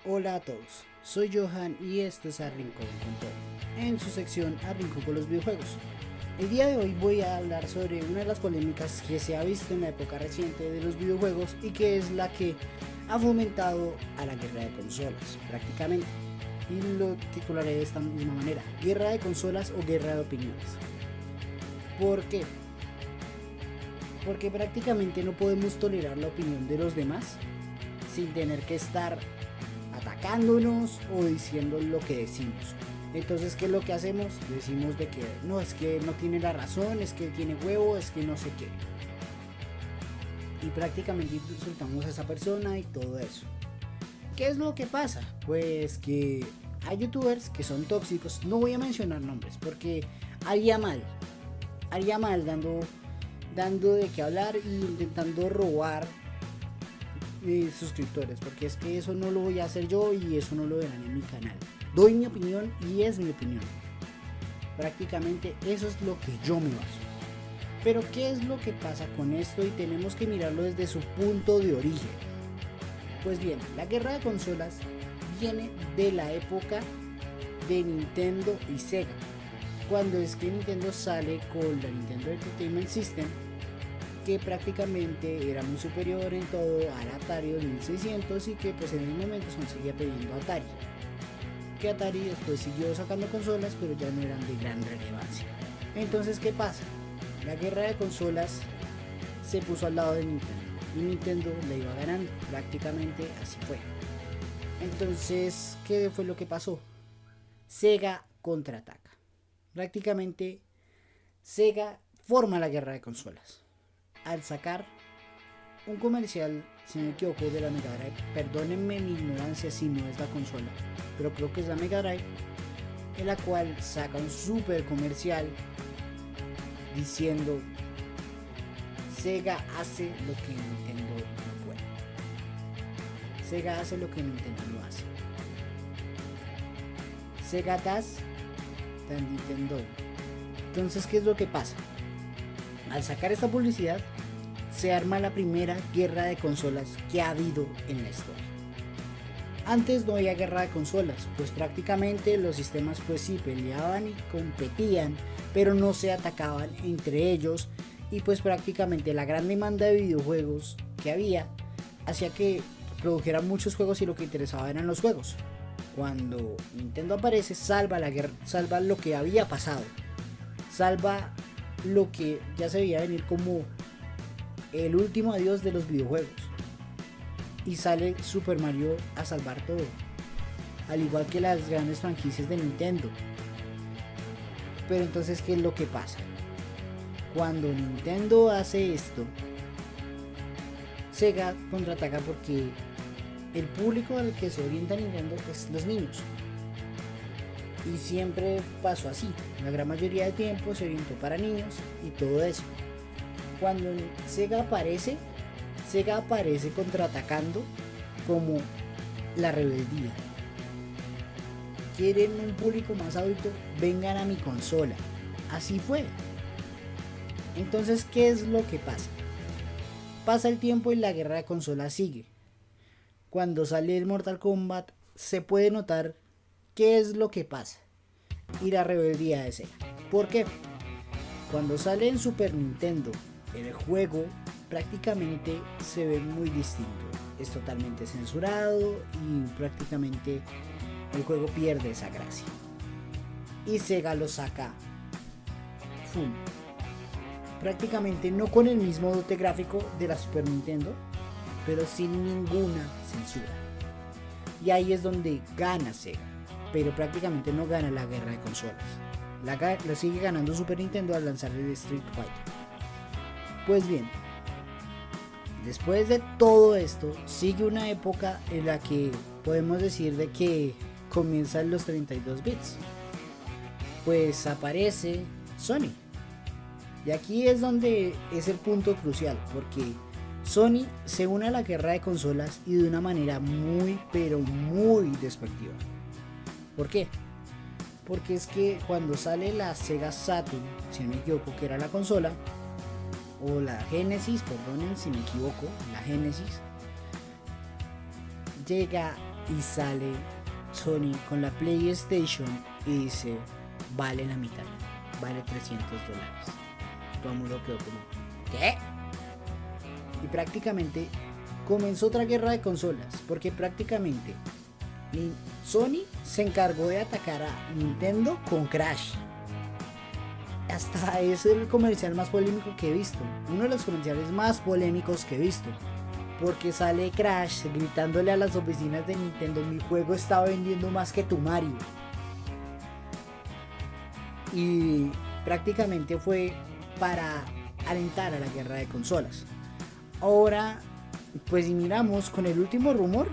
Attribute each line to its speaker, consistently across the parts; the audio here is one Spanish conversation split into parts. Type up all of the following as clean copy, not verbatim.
Speaker 1: Hola a todos, soy Johan y esto es Arrincón con Todo, en su sección Arrincón con los videojuegos. El día de hoy voy a hablar sobre una de las polémicas que se ha visto en la época reciente de los videojuegos y que es la que ha fomentado a la guerra de consolas, prácticamente. Y lo titularé de esta misma manera, guerra de consolas o guerra de opiniones. ¿Por qué? Porque prácticamente no podemos tolerar la opinión de los demás sin tener que estar atacándonos o diciendo lo que decimos. Entonces, ¿qué es lo que hacemos? Decimos de que no, es que no tiene la razón, es que tiene huevo, es que no sé qué. Y prácticamente insultamos a esa persona y todo eso. ¿Qué es lo que pasa? Pues que hay youtubers que son tóxicos, no voy a mencionar nombres porque haría mal dando de qué hablar y intentando robar suscriptores, porque es que eso no lo voy a hacer yo y eso no lo verán en mi canal. Doy mi opinión y es mi opinión. Prácticamente eso es lo que yo me baso. Pero ¿qué es lo que pasa con esto? Y tenemos que mirarlo desde su punto de origen. Pues bien, la guerra de consolas viene de la época de Nintendo y Sega. Cuando es que Nintendo sale con la Nintendo Entertainment System, que prácticamente era muy superior en todo al Atari 2600 y que pues en el momento se seguía pidiendo Atari. Que Atari después siguió sacando consolas pero ya no eran de gran relevancia. Entonces, ¿qué pasa? La guerra de consolas se puso al lado de Nintendo y Nintendo le iba ganando, prácticamente así fue. Entonces, ¿qué fue lo que pasó? Sega contraataca. Prácticamente Sega forma la guerra de consolas al sacar un comercial, si no me equivoco, de la Mega Drive. Perdónenme mi ignorancia si no es la consola, pero creo que es la Mega Drive, en la cual saca un super comercial diciendo: Sega hace lo que Nintendo no puede. Sega hace lo que Nintendo no hace. Sega does than Nintendo. Entonces, ¿qué es lo que pasa? Al sacar esta publicidad, se arma la primera guerra de consolas que ha habido en la historia. Antes no había guerra de consolas, pues prácticamente los sistemas pues sí peleaban y competían, pero no se atacaban entre ellos, y pues prácticamente la gran demanda de videojuegos que había hacía que produjeran muchos juegos y lo que interesaba eran los juegos. Cuando Nintendo aparece, salva la guerra, salva lo que había pasado, salva lo que ya se veía venir como el último adiós de los videojuegos, y sale Super Mario a salvar todo, al igual que las grandes franquicias de Nintendo. Pero entonces, ¿qué es lo que pasa? Cuando Nintendo hace esto, Sega contraataca porque el público al que se orienta Nintendo es los niños. Y siempre pasó así, la gran mayoría del tiempo se orientó para niños y todo eso. Cuando Sega aparece contraatacando como la rebeldía. ¿Quieren un público más adulto? Vengan a mi consola. Así fue. Entonces, ¿qué es lo que pasa? Pasa el tiempo y la guerra de consolas sigue. Cuando sale el Mortal Kombat, se puede notar qué es lo que pasa y la rebeldía de Sega. ¿Por qué? Cuando sale en Super Nintendo el juego, prácticamente se ve muy distinto. Es totalmente censurado y prácticamente el juego pierde esa gracia. Y Sega lo saca full. Prácticamente no con el mismo dote gráfico de la Super Nintendo, pero sin ninguna censura. Y ahí es donde gana Sega, pero prácticamente no gana la guerra de consolas. La sigue ganando Super Nintendo al lanzar el Street Fighter. Pues bien, después de todo esto, sigue una época en la que podemos decir de que comienzan los 32 bits. Pues aparece Sony. Y aquí es donde es el punto crucial, porque Sony se une a la guerra de consolas y de una manera muy, pero muy despectiva. ¿Por qué? Porque es que cuando sale la Sega Saturn, si no me equivoco que era la consola, o la Genesis, perdonen si me equivoco, la Genesis, llega y sale Sony con la PlayStation y dice, vale la mitad, vale $300. Todo el mundo quedó como, ¿qué? Y prácticamente comenzó otra guerra de consolas, porque prácticamente Sony se encargó de atacar a Nintendo con Crash. Hasta es el comercial más polémico que he visto, uno de los comerciales más polémicos que he visto, porque sale Crash gritándole a las oficinas de Nintendo, mi juego está vendiendo más que tu Mario. Y prácticamente fue para alentar a la guerra de consolas. Ahora, pues si miramos con el último rumor,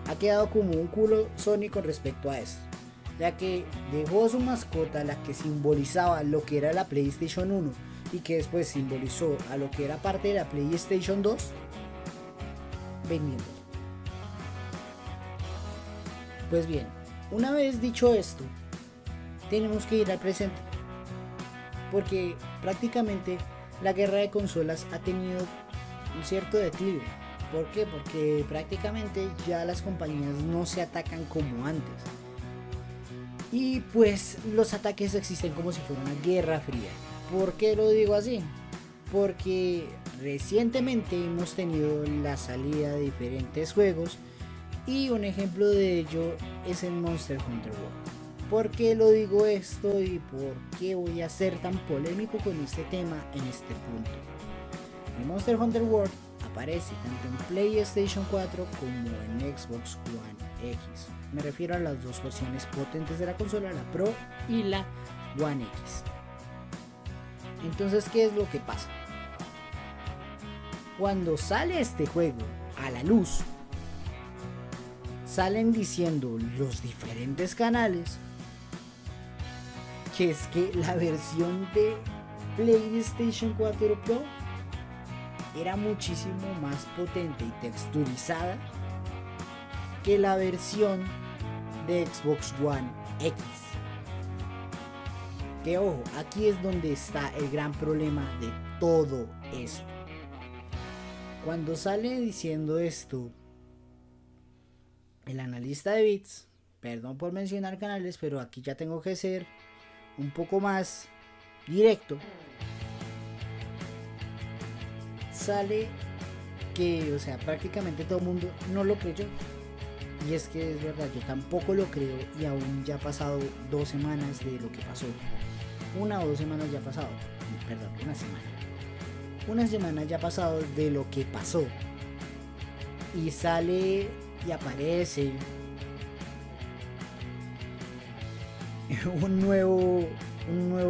Speaker 1: ha quedado como un culo Sony con respecto a esto, ya que dejó su mascota, la que simbolizaba lo que era la PlayStation 1 y que después simbolizó a lo que era parte de la PlayStation 2, vendiendo. Pues bien, una vez dicho esto, tenemos que ir al presente, porque prácticamente la guerra de consolas ha tenido un cierto declive. ¿Por qué? Porque prácticamente ya las compañías no se atacan como antes. Y pues los ataques existen como si fuera una guerra fría. ¿Por qué lo digo así? Porque recientemente hemos tenido la salida de diferentes juegos y un ejemplo de ello es el Monster Hunter World. ¿Por qué lo digo esto y por qué voy a ser tan polémico con este tema en este punto? El Monster Hunter World aparece tanto en PlayStation 4 como en Xbox One X. Me refiero a las dos versiones potentes de la consola, la Pro y la One X. Entonces, ¿qué es lo que pasa? Cuando sale este juego a la luz, salen diciendo los diferentes canales que es que la versión de PlayStation 4 Pro era muchísimo más potente y texturizada que la versión de Xbox One X. Que ojo, aquí es donde está el gran problema de todo esto. Cuando sale diciendo esto el analista de bits, perdón por mencionar canales, pero aquí ya tengo que ser un poco más directo, sale que, o sea, prácticamente todo el mundo no lo creyó. Y es que es verdad, yo tampoco lo creo y aún ya ha pasado 2 semanas de lo que pasó. 1 o 2 semanas ya ha pasado, perdón, una semana. Una semana ya ha pasado de lo que pasó. Y sale y aparece un nuevo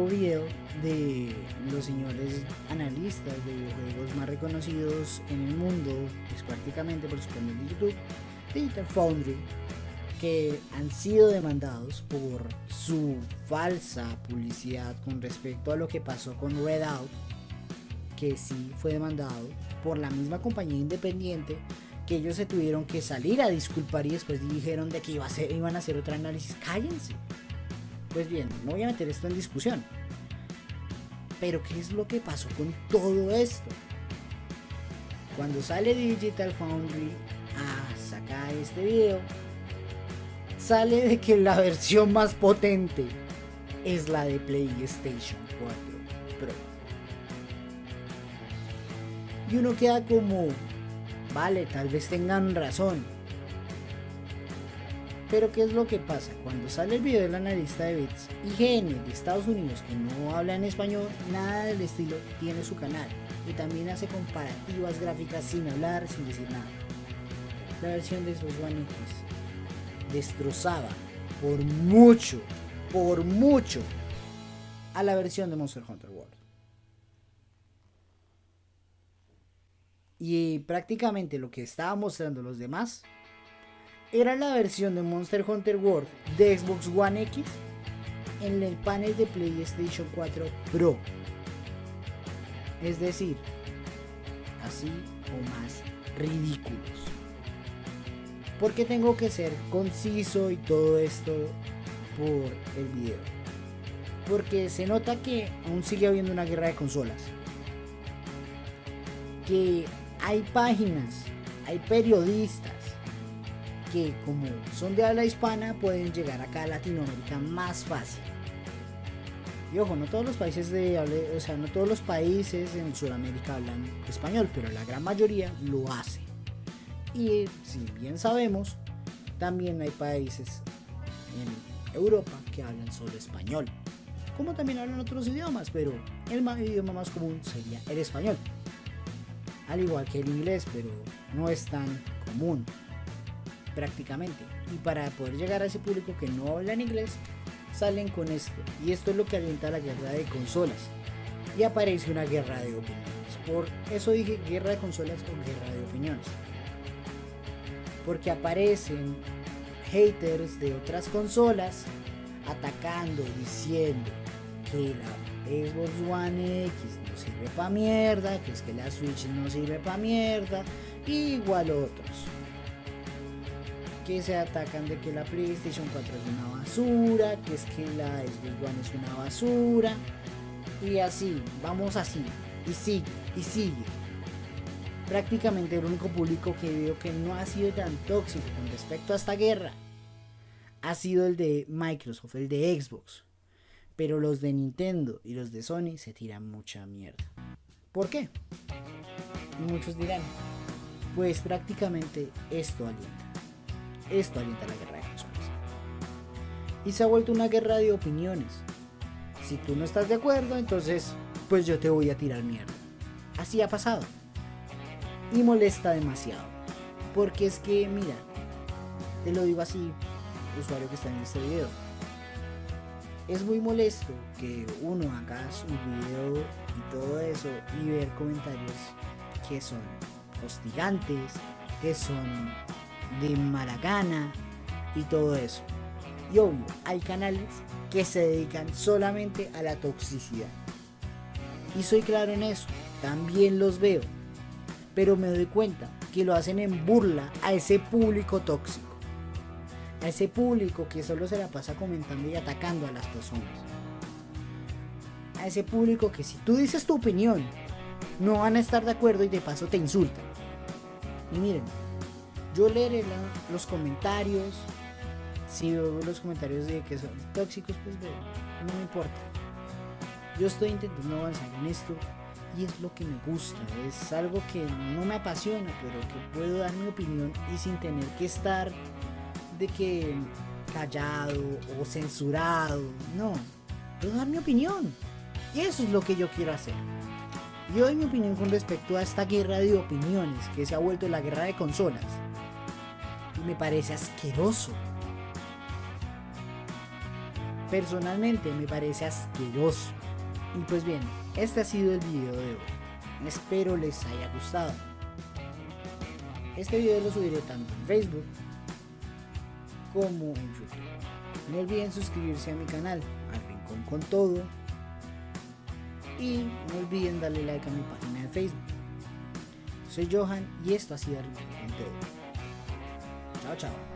Speaker 1: video de los señores analistas de videojuegos más reconocidos en el mundo, pues prácticamente por su canal de YouTube, Digital Foundry, que han sido demandados por su falsa publicidad con respecto a lo que pasó con Redout, que sí fue demandado por la misma compañía independiente, que ellos se tuvieron que salir a disculpar y después dijeron de que iban a hacer otro análisis. Cállense. Pues bien, no voy a meter esto en discusión, pero ¿qué es lo que pasó con todo esto? Cuando sale Digital Foundry a sacar este video, sale de que la versión más potente es la de PlayStation 4 Pro. Y uno queda como, vale, tal vez tengan razón. Pero ¿qué es lo que pasa? Cuando sale el video del analista de bits, IGN de Estados Unidos, que no habla en español, nada del estilo, tiene su canal. Y también hace comparativas gráficas sin hablar, sin decir nada. La versión de Xbox One X destrozaba por mucho a la versión de Monster Hunter World. Y prácticamente lo que estaban mostrando los demás era la versión de Monster Hunter World de Xbox One X en el panel de PlayStation 4 Pro. Es decir, así o más ridículos. ¿Por qué tengo que ser conciso y todo esto por el video? Porque se nota que aún sigue habiendo una guerra de consolas. Que hay páginas, hay periodistas que como son de habla hispana pueden llegar acá a Latinoamérica más fácil. Y ojo, no todos los países no todos los países en Sudamérica hablan español, pero la gran mayoría lo hace. Y si bien sabemos, también hay países en Europa que hablan solo español, como también hablan otros idiomas, pero el idioma más común sería el español, al igual que el inglés, pero no es tan común prácticamente. Y para poder llegar a ese público que no habla en inglés, salen con esto, y esto es lo que alienta la guerra de consolas, y aparece una guerra de opiniones. Por eso dije guerra de consolas o guerra de opiniones, porque aparecen haters de otras consolas atacando, diciendo que la Xbox One X no sirve pa' mierda, que es que la Switch no sirve pa' mierda, igual otros que se atacan de que la PlayStation 4 es una basura, que es que la Xbox One es una basura, y así, vamos así, y sigue. Prácticamente el único público que veo que no ha sido tan tóxico con respecto a esta guerra ha sido el de Microsoft, el de Xbox. Pero los de Nintendo y los de Sony se tiran mucha mierda. ¿Por qué? Y muchos dirán, pues prácticamente esto alienta la guerra de consolas. Y se ha vuelto una guerra de opiniones. Si tú no estás de acuerdo, entonces pues yo te voy a tirar mierda. Así ha pasado. Y molesta demasiado. Porque es que, mira, te lo digo así, usuario que está en este video. Es muy molesto que uno haga su video y todo eso y ver comentarios que son hostigantes, que son de mala gana y todo eso. Y obvio, hay canales que se dedican solamente a la toxicidad. Y soy claro en eso, también los veo. Pero me doy cuenta que lo hacen en burla a ese público tóxico. A ese público que solo se la pasa comentando y atacando a las personas. A ese público que si tú dices tu opinión, no van a estar de acuerdo y de paso te insultan. Y miren, yo leeré los comentarios. Si veo los comentarios de que son tóxicos, pues no me importa. Yo estoy intentando avanzar en esto y es lo que me gusta. Es algo que no me apasiona, pero que puedo dar mi opinión y sin tener que estar de que callado o censurado. No, puedo dar mi opinión. Y eso es lo que yo quiero hacer. Yo doy mi opinión con respecto a esta guerra de opiniones que se ha vuelto la guerra de consolas. Y me parece asqueroso. Personalmente me parece asqueroso. Y pues bien, este ha sido el video de hoy. Espero les haya gustado. Este video lo subiré tanto en Facebook como en YouTube. No olviden suscribirse a mi canal, Al Rincón con Todo. Y no olviden darle like a mi página de Facebook. Soy Johan y esto ha sido Al Rincón con Todo. Chao, chao.